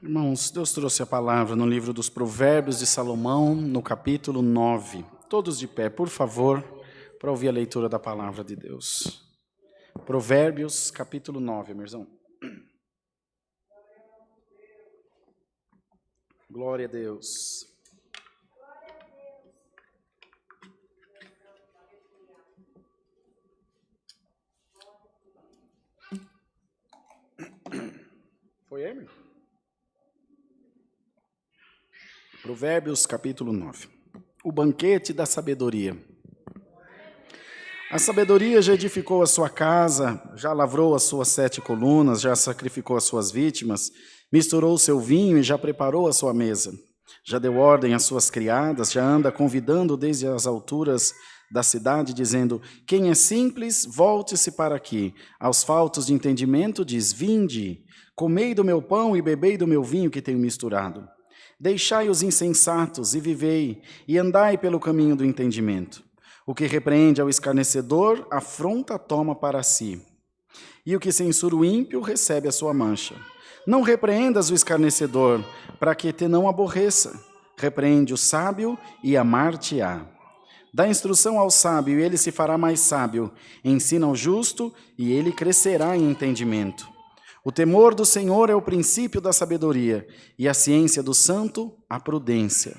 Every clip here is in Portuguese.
Irmãos, Deus trouxe a palavra no livro dos Provérbios de Salomão, no capítulo 9. Todos de pé, por favor, para ouvir a leitura da palavra de Deus. Provérbios, capítulo 9, meu irmão. Glória a Deus. Foi aí, meu? Provérbios, capítulo 9. O banquete da sabedoria. A sabedoria já edificou a sua casa, já lavrou as suas 7 colunas, já sacrificou as suas vítimas, misturou o seu vinho e já preparou a sua mesa. Já deu ordem às suas criadas, já anda convidando desde as alturas da cidade, dizendo: quem é simples, volte-se para aqui. Aos faltos de entendimento diz: vinde, comei do meu pão e bebei do meu vinho que tenho misturado. Deixai os insensatos e vivei, e andai pelo caminho do entendimento. O que repreende ao escarnecedor, afronta toma para si. E o que censura o ímpio, recebe a sua mancha. Não repreendas o escarnecedor, para que te não aborreça. Repreende o sábio, e amar-te-á. Dá instrução ao sábio, e ele se fará mais sábio. Ensina ao justo, e ele crescerá em entendimento. O temor do Senhor é o princípio da sabedoria, e a ciência do santo, a prudência.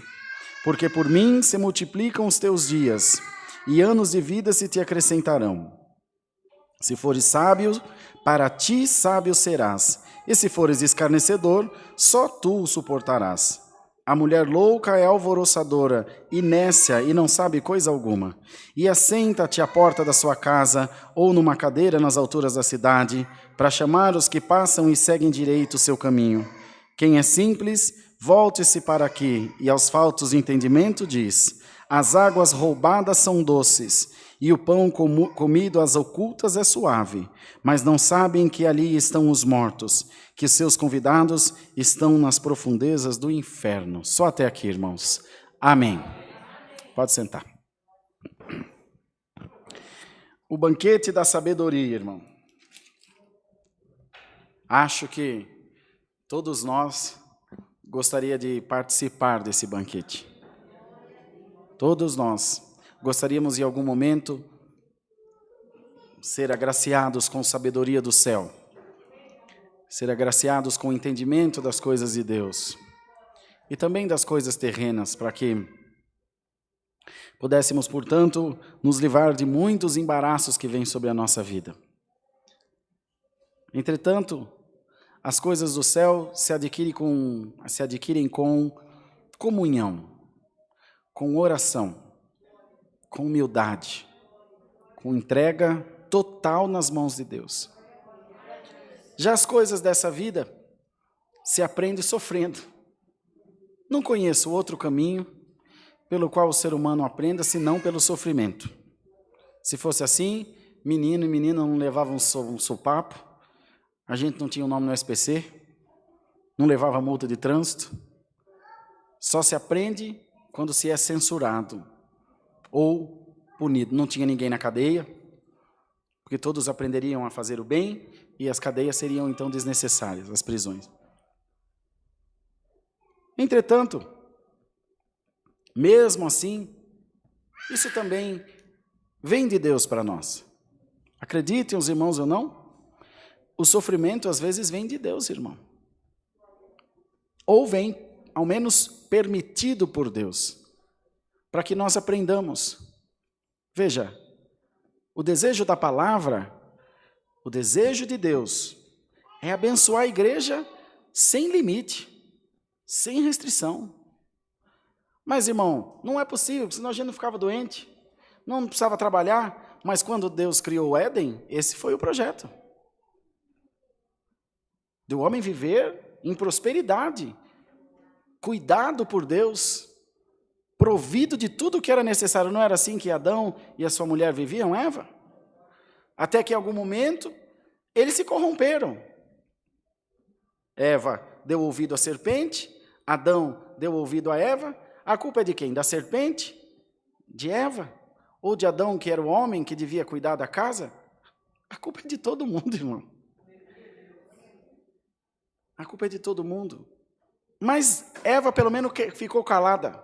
Porque por mim se multiplicam os teus dias, e anos de vida se te acrescentarão. Se fores sábio, para ti sábio serás, e se fores escarnecedor, só tu o suportarás. A mulher louca é alvoroçadora e nécia e não sabe coisa alguma. E assenta-te à porta da sua casa ou numa cadeira nas alturas da cidade, para chamar os que passam e seguem direito o seu caminho. Quem é simples, volte-se para aqui, e aos faltos de entendimento diz: as águas roubadas são doces, e o pão comido às ocultas é suave, mas não sabem que ali estão os mortos, que seus convidados estão nas profundezas do inferno. Só até aqui, irmãos. Amém. Pode sentar. O banquete da sabedoria, irmão. Acho que todos nós gostaria de participar desse banquete. Todos nós gostaríamos em algum momento ser agraciados com sabedoria do céu, ser agraciados com o entendimento das coisas de Deus e também das coisas terrenas, para que pudéssemos, portanto, nos livrar de muitos embaraços que vêm sobre a nossa vida. Entretanto, as coisas do céu se adquirem com comunhão, com oração, com humildade, com entrega total nas mãos de Deus. Já as coisas dessa vida se aprende sofrendo. Não conheço outro caminho pelo qual o ser humano aprenda, senão pelo sofrimento. Se fosse assim, menino e menina não levavam um sopapo, a gente não tinha o nome no SPC, não levava multa de trânsito. Só se aprende quando se é censurado ou punido. Não tinha ninguém na cadeia, porque todos aprenderiam a fazer o bem e as cadeias seriam então desnecessárias, as prisões. Entretanto, mesmo assim, isso também vem de Deus para nós. Acreditem os irmãos ou não, o sofrimento às vezes vem de Deus, irmão. Ou vem, ao menos, permitido por Deus, para que nós aprendamos. Veja, o desejo da palavra, o desejo de Deus, é abençoar a igreja sem limite, sem restrição. Mas, irmão, não é possível, senão a gente não ficava doente, não precisava trabalhar. Mas quando Deus criou o Éden, esse foi o projeto. Do homem viver em prosperidade, cuidado por Deus, provido de tudo o que era necessário. Não era assim que Adão e a sua mulher viviam, Eva? Até que em algum momento, eles se corromperam. Eva deu ouvido à serpente, Adão deu ouvido a Eva. A culpa é de quem? Da serpente? De Eva? Ou de Adão, que era o homem que devia cuidar da casa? A culpa é de todo mundo, irmão. A culpa é de todo mundo. Mas Eva pelo menos ficou calada.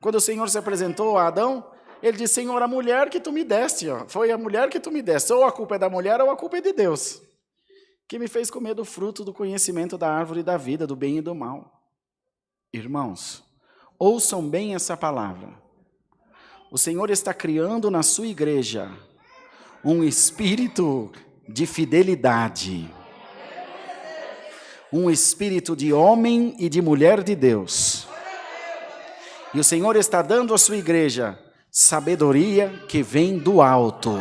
Quando o Senhor se apresentou a Adão, ele disse: Senhor, a mulher que tu me deste, ó, foi a mulher que tu me deste. Ou a culpa é da mulher ou a culpa é de Deus, que me fez comer do fruto do conhecimento da árvore da vida, do bem e do mal. Irmãos, ouçam bem essa palavra. O Senhor está criando na sua igreja um espírito de fidelidade, um espírito de homem e de mulher de Deus. E o Senhor está dando à sua igreja sabedoria que vem do alto.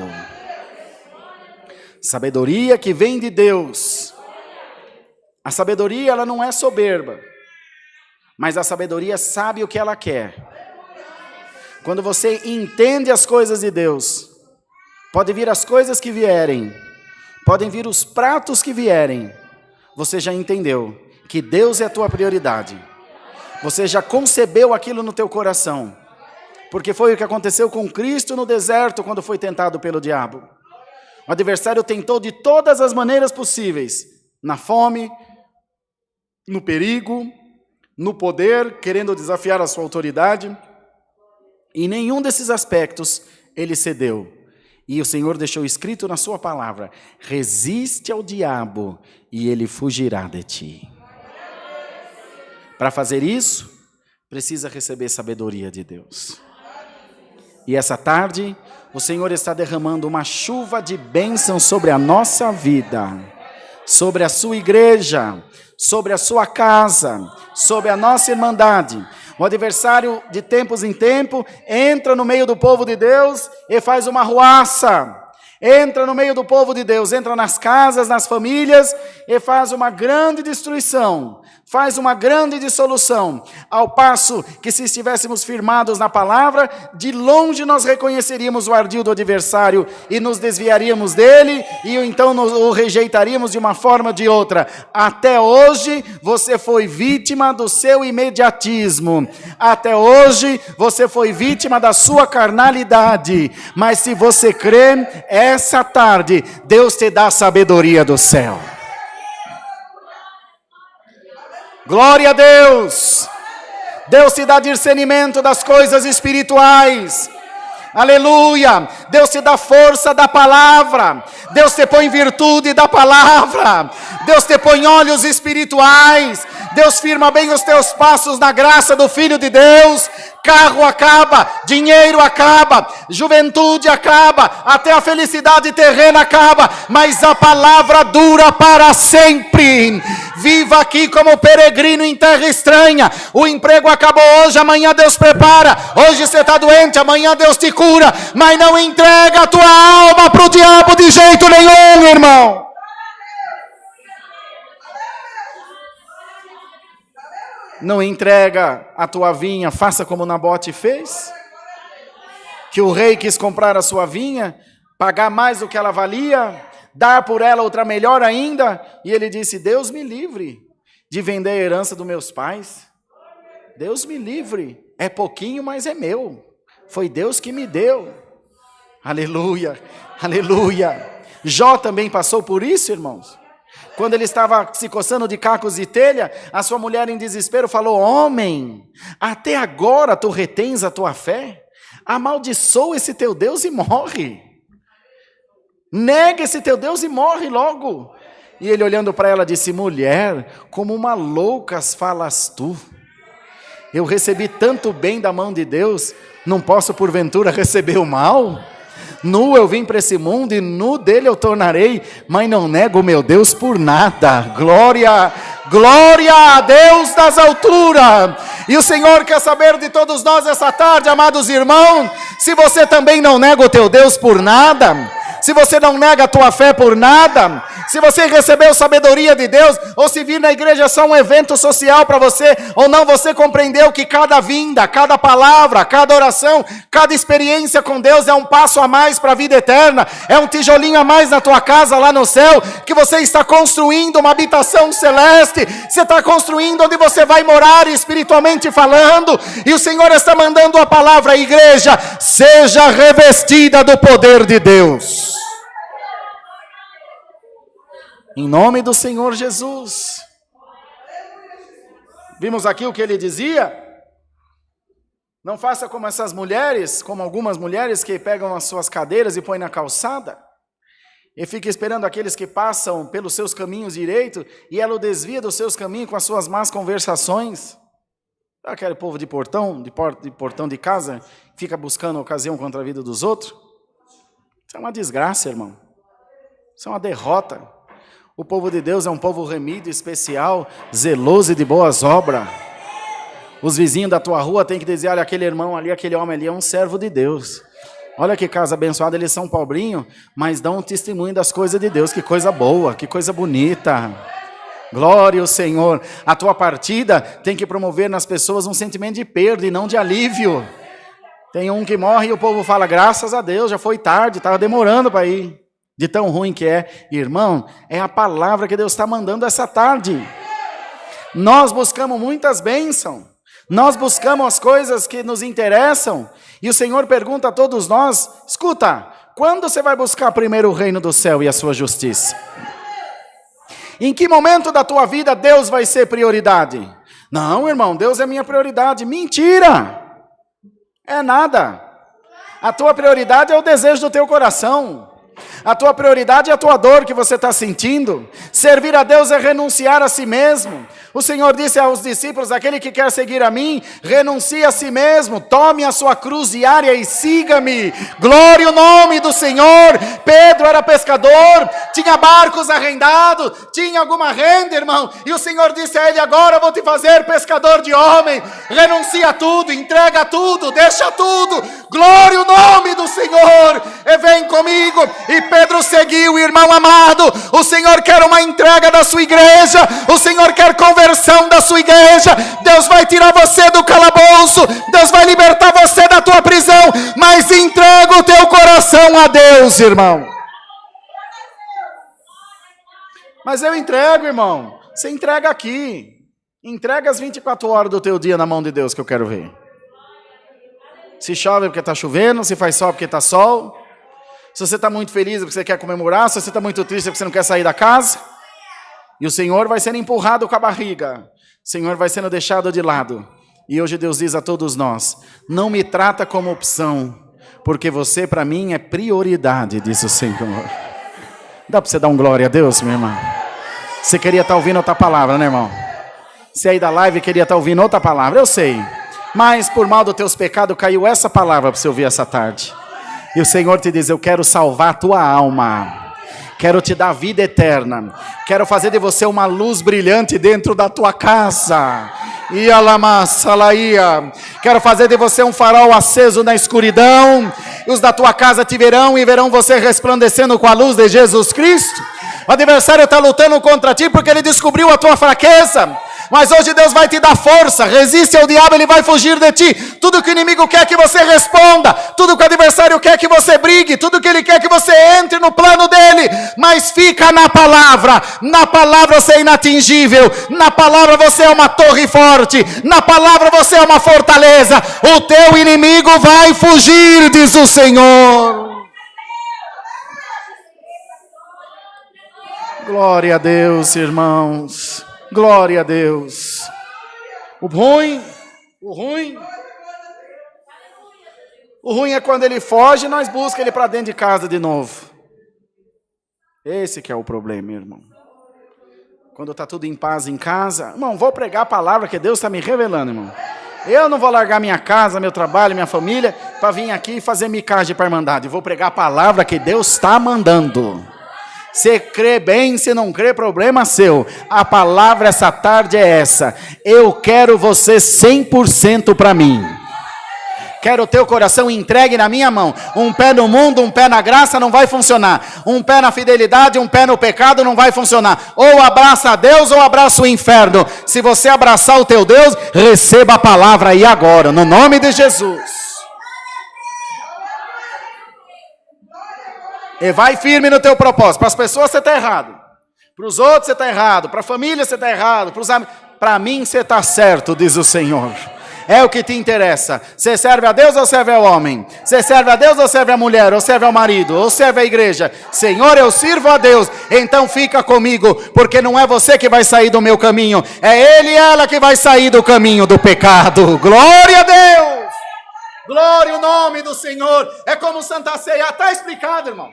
Sabedoria que vem de Deus. A sabedoria, ela não é soberba, mas a sabedoria sabe o que ela quer. Quando você entende as coisas de Deus, pode vir as coisas que vierem, podem vir os pratos que vierem, você já entendeu que Deus é a tua prioridade. Você já concebeu aquilo no teu coração, porque foi o que aconteceu com Cristo no deserto quando foi tentado pelo diabo. O adversário tentou de todas as maneiras possíveis, na fome, no perigo, no poder, querendo desafiar a sua autoridade. Em nenhum desses aspectos ele cedeu. E o Senhor deixou escrito na sua palavra: resiste ao diabo e ele fugirá de ti. Para fazer isso, precisa receber sabedoria de Deus. E essa tarde, o Senhor está derramando uma chuva de bênção sobre a nossa vida, sobre a sua igreja, sobre a sua casa, sobre a nossa irmandade. O adversário, de tempos em tempo, entra no meio do povo de Deus e faz uma ruaça. Entra no meio do povo de Deus, entra nas casas, nas famílias e faz uma grande destruição, faz uma grande dissolução. Ao passo que, se estivéssemos firmados na palavra, de longe nós reconheceríamos o ardil do adversário e nos desviaríamos dele e então o rejeitaríamos de uma forma ou de outra. Até hoje você foi vítima do seu imediatismo, até hoje você foi vítima da sua carnalidade, mas se você crê, essa tarde Deus te dá a sabedoria do céu. Glória a Deus! Deus te dá discernimento das coisas espirituais. Aleluia! Deus te dá força da palavra. Deus te põe virtude da palavra. Deus te põe olhos espirituais. Deus firma bem os teus passos na graça do Filho de Deus. Carro acaba, dinheiro acaba, juventude acaba, até a felicidade terrena acaba, mas a palavra dura para sempre. Viva aqui como peregrino em terra estranha. O emprego acabou hoje, amanhã Deus prepara. Hoje você está doente, amanhã Deus te cura. Mas não entrega a tua alma para o diabo de jeito nenhum, irmão. Não entrega a tua vinha, faça como Nabote fez. Que o rei quis comprar a sua vinha, pagar mais do que ela valia, dar por ela outra melhor ainda. E ele disse: Deus me livre de vender a herança dos meus pais. Deus me livre, é pouquinho, mas é meu. Foi Deus que me deu. Aleluia, aleluia. Jó também passou por isso, irmãos. Quando ele estava se coçando de cacos e telha, a sua mulher em desespero falou: homem, até agora tu retens a tua fé? Amaldiçoa esse teu Deus e morre. Nega esse teu Deus e morre logo. E ele, olhando para ela, disse: mulher, como uma louca falas tu. Eu recebi tanto bem da mão de Deus, não posso porventura receber o mal? Nu eu vim para esse mundo e nu dele eu tornarei, mas não nego o meu Deus por nada. Glória, glória a Deus das alturas. E o Senhor quer saber de todos nós essa tarde, amados irmãos, se você também não nega o teu Deus por nada, se você não nega a tua fé por nada, se você recebeu sabedoria de Deus, ou se vir na igreja é só um evento social para você, ou não, você compreendeu que cada vinda, cada palavra, cada oração, cada experiência com Deus é um passo a mais para a vida eterna, é um tijolinho a mais na tua casa lá no céu, que você está construindo uma habitação celeste, você está construindo onde você vai morar espiritualmente falando, e o Senhor está mandando a palavra: igreja, seja revestida do poder de Deus. Em nome do Senhor Jesus. Vimos aqui o que ele dizia. Não faça como essas mulheres, como algumas mulheres que pegam as suas cadeiras e põem na calçada e fica esperando aqueles que passam pelos seus caminhos direito e ela o desvia dos seus caminhos com as suas más conversações. Aquele povo de portão de casa, fica buscando ocasião contra a vida dos outros. Isso é uma desgraça, irmão. Isso é uma derrota. O povo de Deus é um povo remido, especial, zeloso e de boas obras. Os vizinhos da tua rua têm que dizer, olha, aquele irmão ali, aquele homem ali é um servo de Deus. Olha que casa abençoada, eles são pobrinhos, mas dão um testemunho das coisas de Deus. Que coisa boa, que coisa bonita. Glória ao Senhor. A tua partida tem que promover nas pessoas um sentimento de perda e não de alívio. Tem um que morre e o povo fala, graças a Deus, já foi tarde, estava demorando para ir. De tão ruim que é. Irmão, é a palavra que Deus está mandando essa tarde. Nós buscamos muitas bênçãos. Nós buscamos as coisas que nos interessam. E o Senhor pergunta a todos nós, escuta, quando você vai buscar primeiro o reino do céu e a sua justiça? Em que momento da tua vida Deus vai ser prioridade? Não, irmão, Deus é minha prioridade. Mentira! É nada. A tua prioridade é o desejo do teu coração. A tua prioridade é a tua dor que você está sentindo. Servir a Deus é renunciar a si mesmo. O Senhor disse aos discípulos, aquele que quer seguir a mim, renuncie a si mesmo, tome a sua cruz diária e siga-me. Glória ao nome do Senhor. Pedro era pescador, tinha barcos arrendados, tinha alguma renda, irmão. E o Senhor disse a ele, agora eu vou te fazer pescador de homem. Renuncia tudo, entrega tudo, deixa tudo. Glória ao nome do Senhor. E vem comigo. E Pedro seguiu, irmão amado. O Senhor quer uma entrega da sua igreja. O Senhor quer conversão da sua igreja. Deus vai tirar você do calabouço. Deus vai libertar você da tua prisão. Mas entrega o teu coração a Deus, irmão. Mas eu entrego, irmão. Você entrega aqui. Entrega as 24 horas do teu dia na mão de Deus que eu quero ver. Se chove porque está chovendo, se faz sol porque está sol. Se você está muito feliz porque você quer comemorar, se você está muito triste porque você não quer sair da casa. E o Senhor vai sendo empurrado com a barriga. O Senhor vai sendo deixado de lado. E hoje Deus diz a todos nós, não me trata como opção, porque você para mim é prioridade, diz o Senhor. Dá para você dar um glória a Deus, minha irmã? Você queria estar ouvindo outra palavra, né, irmão? Você aí da live queria estar ouvindo outra palavra, eu sei. Mas por mal dos teus pecados caiu essa palavra para você ouvir essa tarde. E o Senhor te diz, eu quero salvar a tua alma. Quero te dar vida eterna. Quero fazer de você uma luz brilhante dentro da tua casa. Quero fazer de você um farol aceso na escuridão. Os da tua casa te verão e verão você resplandecendo com a luz de Jesus Cristo. O adversário está lutando contra ti porque ele descobriu a tua fraqueza. Mas hoje Deus vai te dar força. Resiste ao diabo, ele vai fugir de ti. Tudo que o inimigo quer que você responda. Tudo que o adversário quer que você brigue. Tudo que ele quer que você entre no plano dele. Mas fica na palavra. Na palavra você é inatingível. Na palavra você é uma torre forte. Na palavra você é uma fortaleza. O teu inimigo vai fugir, diz o Senhor. Glória a Deus, irmãos. Glória a Deus. O ruim é quando ele foge e nós buscamos ele para dentro de casa de novo. Esse que é o problema, irmão. Quando está tudo em paz em casa, irmão, vou pregar a palavra que Deus está me revelando, irmão. Eu não vou largar minha casa, meu trabalho, minha família, para vir aqui e fazer micagem para a irmandade. Vou pregar a palavra que Deus está mandando. Se crê bem, se não crê, problema seu. A palavra essa tarde é essa. Eu quero você 100% para mim. Quero o teu coração entregue na minha mão. Um pé no mundo, um pé na graça não vai funcionar. Um pé na fidelidade, um pé no pecado não vai funcionar. Ou abraça a Deus ou abraça o inferno. Se você abraçar o teu Deus, receba a palavra aí agora, no nome de Jesus. E vai firme no teu propósito. Para as pessoas você está errado. Para os outros você está errado. Para a família você está errado. Para mim você está certo, diz o Senhor. é o que te interessa. Você serve a Deus ou serve ao homem? Você serve a Deus ou serve a mulher? Ou serve ao marido? Ou serve à igreja? Senhor, eu sirvo a Deus, então fica comigo, porque não é você que vai sair do meu caminho, é Ele e ela que vai sair do caminho do pecado. Glória a Deus! Glória ao nome do Senhor. É como Santa Ceia, está explicado, irmão.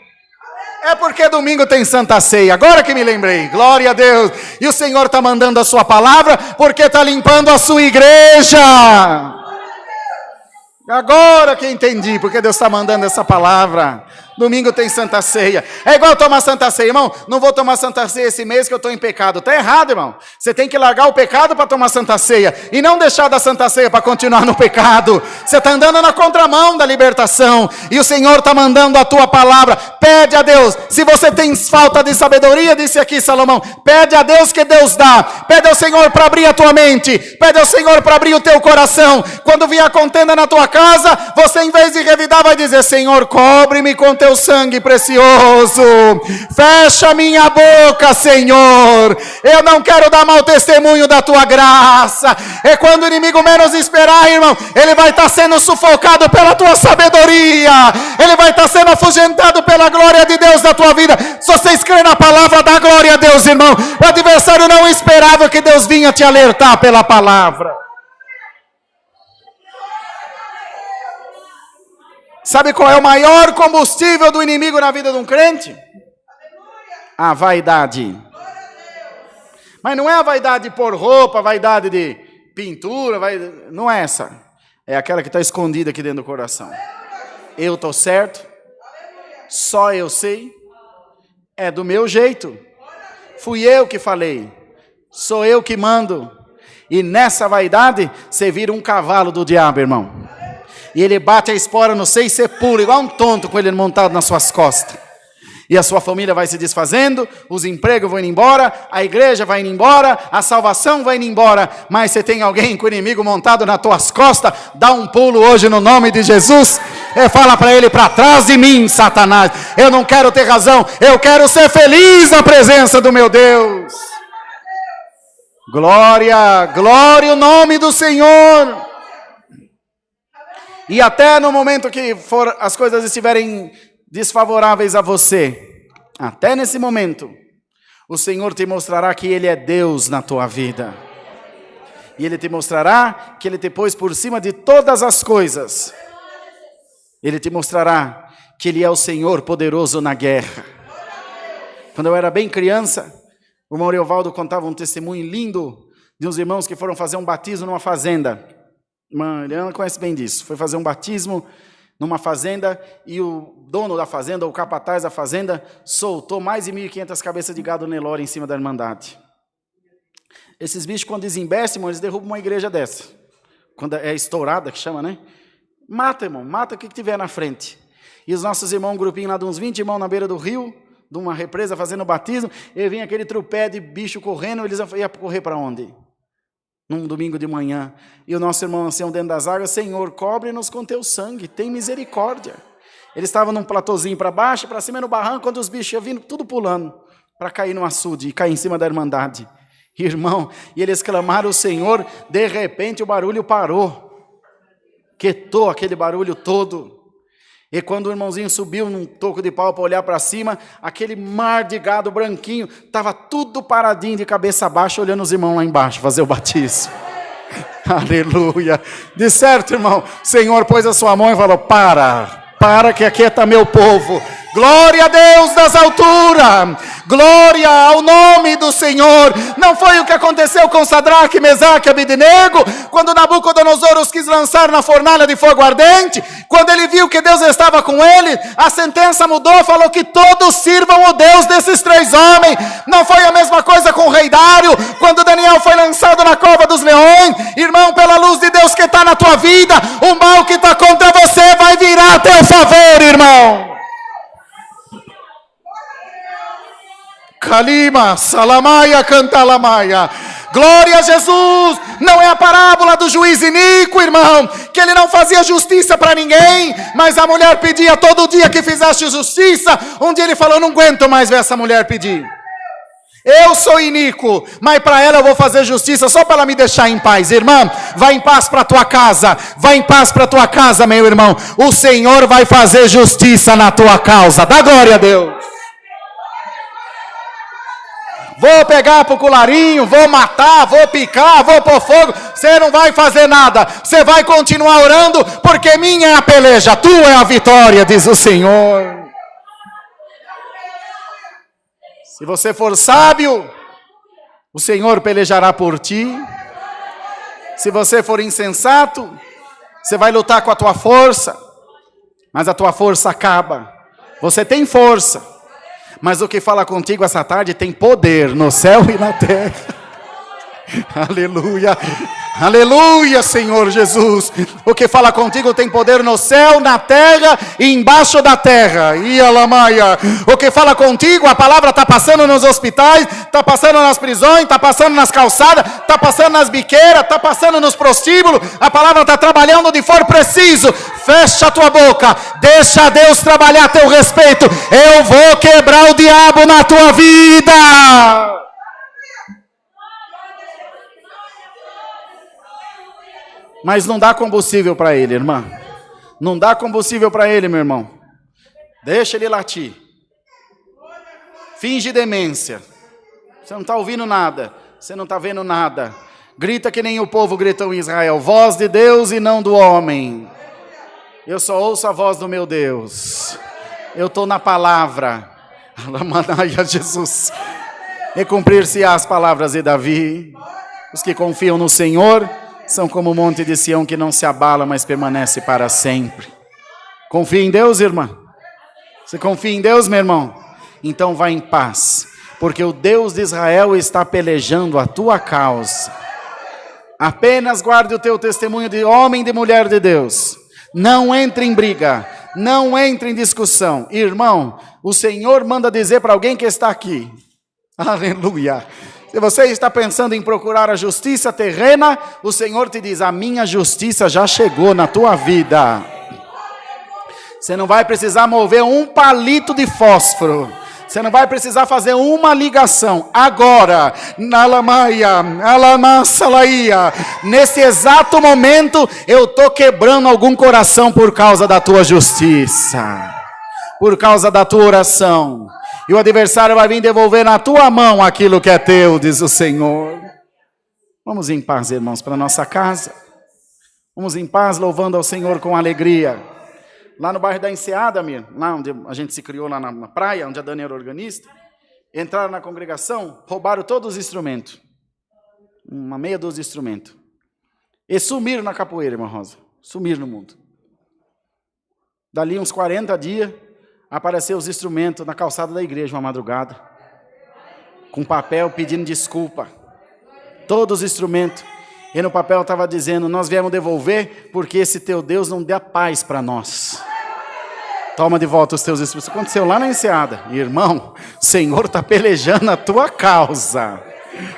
É porque domingo tem Santa Ceia, agora que me lembrei, glória a Deus. E o Senhor está mandando a sua palavra, porque está limpando a sua igreja. Agora que entendi, porque Deus está mandando essa palavra. Domingo tem Santa Ceia. É igual tomar Santa Ceia, irmão. Não vou tomar Santa Ceia esse mês que eu estou em pecado. Está errado, irmão. Você tem que largar o pecado para tomar Santa Ceia. E não deixar da Santa Ceia para continuar no pecado. Você está andando na contramão da libertação. E o Senhor está mandando a tua palavra. Pede a Deus. Se você tem falta de sabedoria, disse aqui Salomão, pede a Deus que Deus dá. Pede ao Senhor para abrir a tua mente. Pede ao Senhor para abrir o teu coração. Quando vier a contenda na tua casa, você em vez de revidar vai dizer, Senhor, cobre-me com teu sangue precioso, fecha minha boca, Senhor, eu não quero dar mau testemunho da tua graça. É quando o inimigo menos esperar, irmão, ele vai estar sendo sufocado pela tua sabedoria, ele vai estar sendo afugentado pela glória de Deus na tua vida. Se vocês creem na palavra, dá glória a Deus, irmão. O adversário não esperava que Deus vinha te alertar pela palavra. Sabe qual é o maior combustível do inimigo na vida de um crente? A vaidade. Mas não é a vaidade por roupa, a vaidade de pintura, não é essa. É aquela que está escondida aqui dentro do coração. Eu estou certo, só eu sei, é do meu jeito, fui eu que falei, sou eu que mando. E nessa vaidade, você vira um cavalo do diabo, irmão. E ele bate a espora no seio e você pula, igual um tonto com ele montado nas suas costas. E a sua família vai se desfazendo, os empregos vão indo embora, a igreja vai indo embora, a salvação vai indo embora. Mas você tem alguém com o inimigo montado nas tuas costas, dá um pulo hoje no nome de Jesus. E fala para ele, para trás de mim, Satanás. Eu não quero ter razão, eu quero ser feliz na presença do meu Deus. Glória, glória ao nome do Senhor. E até no momento que as coisas estiverem desfavoráveis a você, até nesse momento, o Senhor te mostrará que Ele é Deus na tua vida. E Ele te mostrará que Ele te pôs por cima de todas as coisas. Ele te mostrará que Ele é o Senhor poderoso na guerra. Quando eu era bem criança, o irmão Evaldo contava um testemunho lindo de uns irmãos que foram fazer um batismo numa fazenda. Mariana conhece bem disso. Foi fazer um batismo numa fazenda e o dono da fazenda, o capataz da fazenda, soltou mais de 1.500 cabeças de gado Nelore em cima da Irmandade. Esses bichos, quando desembestem, eles derrubam uma igreja dessa. Quando é estourada, que chama, né? Mata, irmão, mata o que tiver na frente. E os nossos irmãos, um grupinho lá de uns 20 irmãos na beira do rio, de uma represa fazendo o batismo, e vinha aquele trupé de bicho correndo, eles iam correr para onde? Num domingo de manhã, e o nosso irmão ancião dentro das águas, Senhor, cobre-nos com teu sangue, tem misericórdia. Eles estavam num platôzinho para baixo, para cima no barranco, quando os bichos iam vindo, tudo pulando, para cair no açude, e cair em cima da Irmandade. Irmão, e eles clamaram o Senhor, de repente o barulho parou, quietou aquele barulho todo. E quando o irmãozinho subiu num toco de pau para olhar para cima, aquele mar de gado branquinho, estava tudo paradinho de cabeça baixa, olhando os irmãos lá embaixo, fazer o batismo. Aleluia. De certo, irmão, o Senhor pôs a sua mão e falou, para que aqui está meu povo. Glória a Deus das alturas, glória ao nome do Senhor. Não foi o que aconteceu com Sadraque, Mesaque e Abednego, quando Nabucodonosor os quis lançar na fornalha de fogo ardente? Quando ele viu que Deus estava com ele, a sentença mudou, falou que todos sirvam o Deus desses três homens. Não foi a mesma coisa com o rei Dário, quando Daniel foi lançado na cova dos leões. Irmão, pela luz de Deus que está na tua vida, o mal que está contra você vai virar a teu favor, irmão. Kalima, Salamaia, Cantalamaia. Glória a Jesus. Não é a parábola do juiz iníquo, irmão, que ele não fazia justiça para ninguém, mas a mulher pedia todo dia que fizesse justiça. Um dia ele falou, não aguento mais ver essa mulher pedir. Eu sou iníquo, mas para ela eu vou fazer justiça só para ela me deixar em paz. Irmã, vai em paz para tua casa. Vai em paz para tua casa, meu irmão. O Senhor vai fazer justiça na tua causa. Dá glória a Deus. Vou pegar pro colarinho, vou matar, vou picar, vou pôr fogo. Você não vai fazer nada. Você vai continuar orando, porque minha é a peleja, tua é a vitória, diz o Senhor. Se você for sábio, o Senhor pelejará por ti. Se você for insensato, você vai lutar com a tua força, mas a tua força acaba. Você tem força, mas o que fala contigo essa tarde tem poder no céu e na terra. Aleluia, aleluia, Senhor Jesus. O que fala contigo tem poder no céu, na terra e embaixo da terra. Ialamaia. O que fala contigo, a palavra está passando nos hospitais, está passando nas prisões, está passando nas calçadas, está passando nas biqueiras, está passando nos prostíbulos. A palavra está trabalhando onde for preciso. Fecha a tua boca, deixa Deus trabalhar a teu respeito. Eu vou quebrar o diabo na tua vida. Mas não dá combustível para ele, irmã. Não dá combustível para ele, meu irmão. Deixa ele latir. Finge demência. Você não está ouvindo nada. Você não está vendo nada. Grita que nem o povo gritou em Israel. Voz de Deus e não do homem. Eu só ouço a voz do meu Deus. Eu estou na palavra. Alamanaya, Jesus. E cumprir-se as palavras de Davi. Os que confiam no Senhor são como o monte de Sião que não se abala, mas permanece para sempre. Confia em Deus, irmã? Você confia em Deus, meu irmão? Então vá em paz, porque o Deus de Israel está pelejando a tua causa. Apenas guarde o teu testemunho de homem e de mulher de Deus. Não entre em briga, não entre em discussão. Irmão, o Senhor manda dizer para alguém que está aqui. Aleluia. Se você está pensando em procurar a justiça terrena, o Senhor te diz, a minha justiça já chegou na tua vida. Você não vai precisar mover um palito de fósforo. Você não vai precisar fazer uma ligação. Agora, nesse exato momento, eu estou quebrando algum coração por causa da tua justiça. Por causa da tua oração. E o adversário vai vir devolver na tua mão aquilo que é teu, diz o Senhor. Vamos em paz, irmãos, para nossa casa. Vamos em paz, louvando ao Senhor com alegria. Lá no bairro da Enseada, lá onde a gente se criou, lá na praia, onde a Dani era organista, entraram na congregação, roubaram todos os instrumentos. Uma meia dúzia de instrumentos. E sumiram na capoeira, irmã Rosa. Sumiram no mundo. Dali uns 40 dias, apareceu os instrumentos na calçada da igreja uma madrugada, com papel pedindo desculpa, todos os instrumentos, e no papel estava dizendo, nós viemos devolver, porque esse teu Deus não dá paz para nós, toma de volta os teus instrumentos. Isso aconteceu lá na Enseada, irmão, o Senhor está pelejando a tua causa,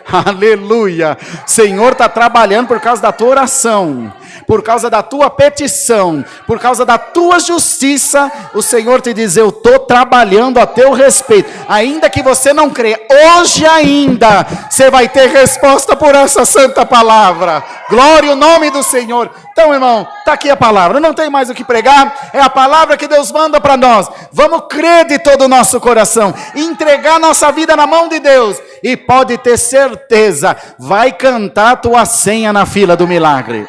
aleluia, o Senhor está trabalhando por causa da tua oração, por causa da tua petição, por causa da tua justiça, o Senhor te diz, eu estou trabalhando a teu respeito, ainda que você não crê, hoje ainda, você vai ter resposta por essa santa palavra, glória ao nome do Senhor. Então, irmão, está aqui a palavra, não tem mais o que pregar, é a palavra que Deus manda para nós, vamos crer de todo o nosso coração, entregar nossa vida na mão de Deus, e pode ter certeza, vai cantar a tua senha na fila do milagre.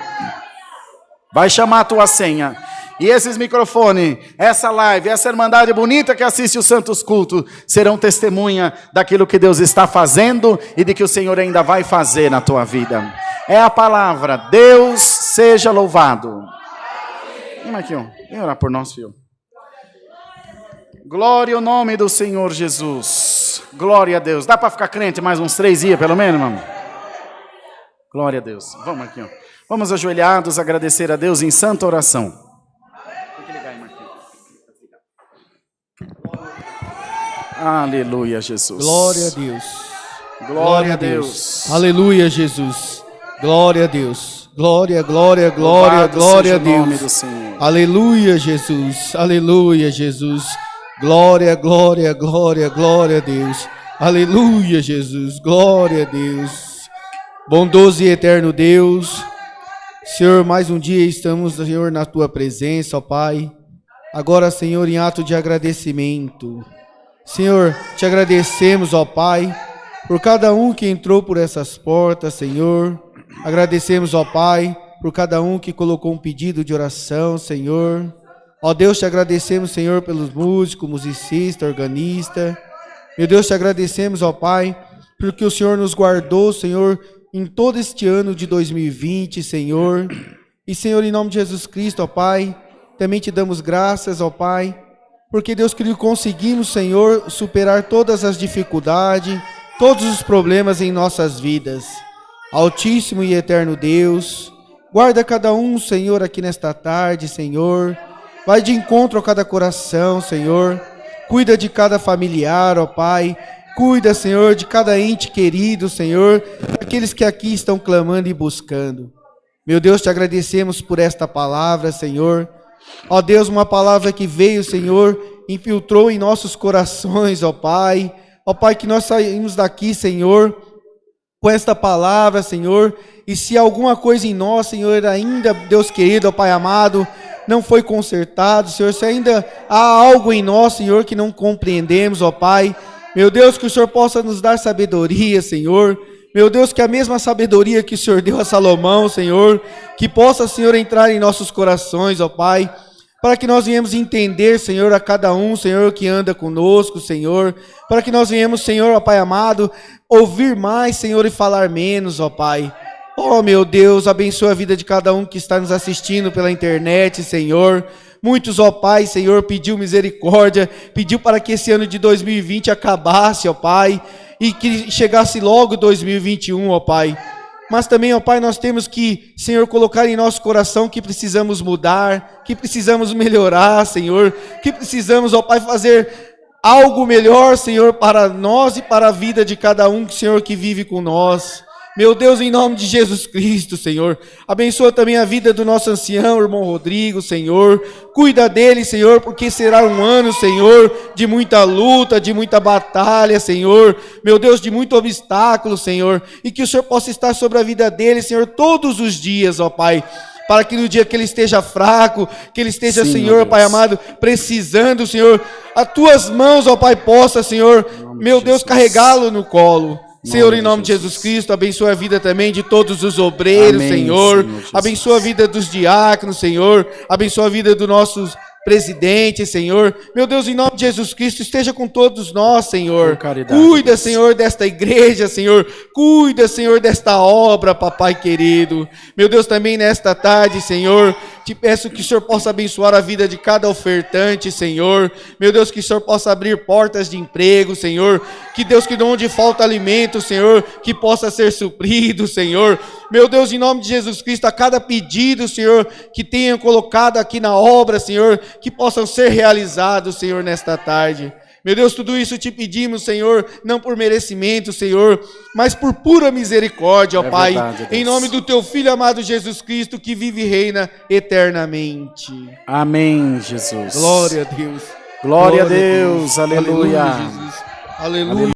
Vai chamar a tua senha. E esses microfones, essa live, essa irmandade bonita que assiste os santos cultos, serão testemunha daquilo que Deus está fazendo e de que o Senhor ainda vai fazer na tua vida. É a palavra. Deus seja louvado. Vem, Marquinhos, vem orar por nós, filho. Glória ao nome do Senhor Jesus. Glória a Deus. Dá para ficar crente mais uns 3 dias, pelo menos, irmão? Glória a Deus. Vamos, Marquinhos. Vamos ajoelhados, agradecer a Deus em santa oração. Aleluia, Jesus. Glória a Deus. Glória a Deus. Aleluia, Jesus. Glória a Deus. Glória, glória, glória, glória a Deus. Aleluia, Jesus. Aleluia, Jesus. Glória, glória, glória, glória a Deus. Aleluia, Jesus. Glória a Deus. Bondoso e eterno Deus. Senhor, mais um dia estamos, Senhor, na tua presença, ó Pai. Agora, Senhor, em ato de agradecimento. Senhor, te agradecemos, ó Pai, por cada um que entrou por essas portas, Senhor. Agradecemos, ó Pai, por cada um que colocou um pedido de oração, Senhor. Ó Deus, te agradecemos, Senhor, pelos músicos, musicista, organista. Meu Deus, te agradecemos, ó Pai, porque o Senhor nos guardou, Senhor, em todo este ano de 2020, Senhor. E, Senhor, em nome de Jesus Cristo, ó Pai, também te damos graças, ó Pai, porque, Deus, que conseguimos, Senhor, superar todas as dificuldades, todos os problemas em nossas vidas. Altíssimo e eterno Deus, guarda cada um, Senhor, aqui nesta tarde, Senhor. Vai de encontro a cada coração, Senhor. Cuida de cada familiar, ó Pai. Cuida, Senhor, de cada ente querido, Senhor, aqueles que aqui estão clamando e buscando. Meu Deus, te agradecemos por esta palavra, Senhor. Ó Deus, uma palavra que veio, Senhor, infiltrou em nossos corações, ó Pai. Ó Pai, que nós saímos daqui, Senhor, com esta palavra, Senhor. E se alguma coisa em nós, Senhor, ainda, Deus querido, ó Pai amado, não foi consertado, Senhor, se ainda há algo em nós, Senhor, que não compreendemos, ó Pai, meu Deus, que o Senhor possa nos dar sabedoria, Senhor. Meu Deus, que a mesma sabedoria que o Senhor deu a Salomão, Senhor, que possa, Senhor, entrar em nossos corações, ó Pai, para que nós venhamos entender, Senhor, a cada um, Senhor, que anda conosco, Senhor, para que nós venhamos, Senhor, ó Pai amado, ouvir mais, Senhor, e falar menos, ó Pai. Oh, meu Deus, abençoa a vida de cada um que está nos assistindo pela internet, Senhor. Muitos, ó Pai, Senhor, pediu misericórdia, pediu para que esse ano de 2020 acabasse, ó Pai, e que chegasse logo 2021, ó Pai. Mas também, ó Pai, nós temos que, Senhor, colocar em nosso coração que precisamos mudar, que precisamos melhorar, Senhor, que precisamos, ó Pai, fazer algo melhor, Senhor, para nós e para a vida de cada um, Senhor, que vive com nós. Meu Deus, em nome de Jesus Cristo, Senhor, abençoa também a vida do nosso ancião, irmão Rodrigo, Senhor, cuida dele, Senhor, porque será um ano, Senhor, de muita luta, de muita batalha, Senhor, meu Deus, de muito obstáculo, Senhor, e que o Senhor possa estar sobre a vida dele, Senhor, todos os dias, ó Pai, para que no dia que ele esteja fraco, que ele esteja, sim, Senhor, Pai amado, precisando, Senhor, as tuas mãos, ó Pai, possa, Senhor, meu Deus, carregá-lo no colo. Senhor, em nome de Jesus Cristo, abençoa a vida também de todos os obreiros, amém, Senhor. Abençoa a vida dos diáconos, Senhor. Abençoa a vida dos nossos presidentes, Senhor. Meu Deus, em nome de Jesus Cristo, esteja com todos nós, Senhor. Cuida, Senhor, desta igreja, Senhor. Cuida, Senhor, desta obra, papai querido. Meu Deus, também nesta tarde, Senhor, te peço que o Senhor possa abençoar a vida de cada ofertante, Senhor. Meu Deus, que o Senhor possa abrir portas de emprego, Senhor. Que Deus, que de onde falta alimento, Senhor, que possa ser suprido, Senhor. Meu Deus, em nome de Jesus Cristo, a cada pedido, Senhor, que tenham colocado aqui na obra, Senhor, que possam ser realizados, Senhor, nesta tarde. Meu Deus, tudo isso te pedimos, Senhor, não por merecimento, Senhor, mas por pura misericórdia, ó Pai, verdade, em nome do teu Filho amado Jesus Cristo, que vive e reina eternamente. Amém, Jesus. Glória a Deus. Glória a Deus. Aleluia. Aleluia, Jesus. Aleluia.